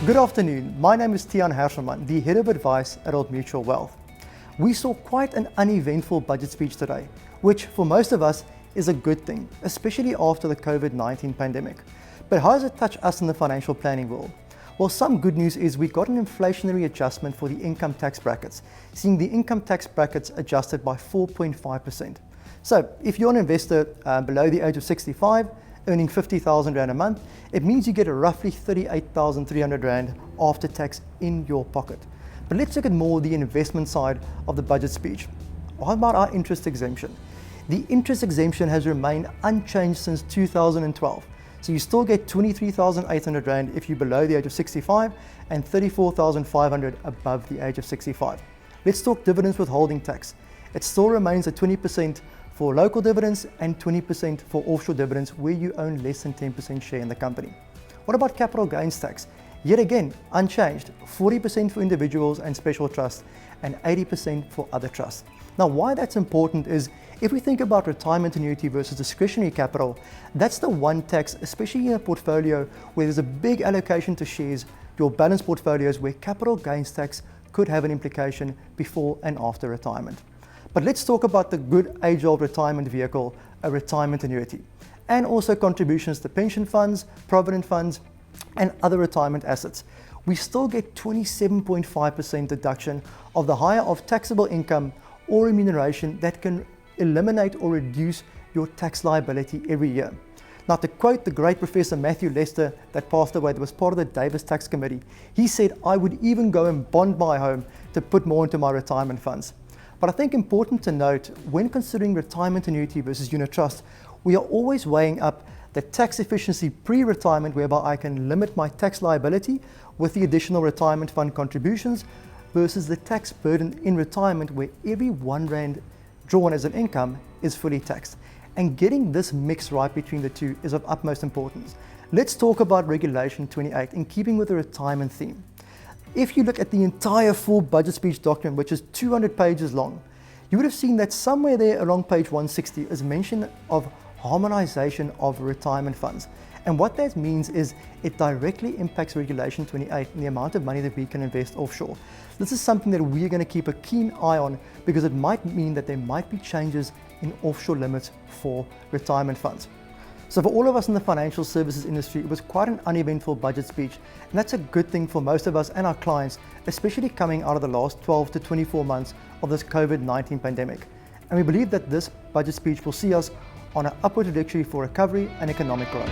Good afternoon, my name is Tiaan Herselman, the Head of Advice at Old Mutual Wealth. We saw quite an uneventful budget speech today, which for most of us is a good thing, especially after the COVID-19 pandemic. But how does it touch us in the financial planning world? Well, some good news is we got an inflationary adjustment for the income tax brackets, seeing the income tax brackets adjusted by 4.5%. So if you're an investor below the age of 65, earning 50,000 Rand a month, it means you get a roughly 38,300 Rand after tax in your pocket. But let's look at more the investment side of the budget speech. What about our interest exemption? The interest exemption has remained unchanged since 2012. So you still get 23,800 Rand if you're below the age of 65 and 34,500 above the age of 65. Let's talk dividends withholding tax. It still remains at 20% for local dividends and 20% for offshore dividends where you own less than 10% share in the company. What about capital gains tax? Yet again, unchanged, 40% for individuals and special trusts and 80% for other trusts. Now, why that's important is if we think about retirement annuity versus discretionary capital, that's the one tax, especially in a portfolio where there's a big allocation to shares, your balanced portfolios where capital gains tax could have an implication before and after retirement. But let's talk about the good age-old retirement vehicle, a retirement annuity, and also contributions to pension funds, provident funds, and other retirement assets. We still get 27.5% deduction of the higher of taxable income or remuneration that can eliminate or reduce your tax liability every year. Now, to quote the great Professor Matthew Lester that passed away, that was part of the Davis Tax Committee, he said, "I would even go and bond my home to put more into my retirement funds." But I think important to note, when considering retirement annuity versus unit trust, we are always weighing up the tax efficiency pre-retirement, whereby I can limit my tax liability with the additional retirement fund contributions, versus the tax burden in retirement, where every R1 drawn as an income is fully taxed. And getting this mix right between the two is of utmost importance. Let's talk about Regulation 28 in keeping with the retirement theme. If you look at the entire full budget speech document, which is 200 pages long, you would have seen that somewhere there along page 160 is mention of harmonization of retirement funds. And what that means is it directly impacts Regulation 28 and the amount of money that we can invest offshore. This is something that we're going to keep a keen eye on because it might mean that there might be changes in offshore limits for retirement funds. So for all of us in the financial services industry, it was quite an uneventful budget speech, and that's a good thing for most of us and our clients, especially coming out of the last 12 to 24 months of this COVID-19 pandemic. And we believe that this budget speech will see us on an upward trajectory for recovery and economic growth.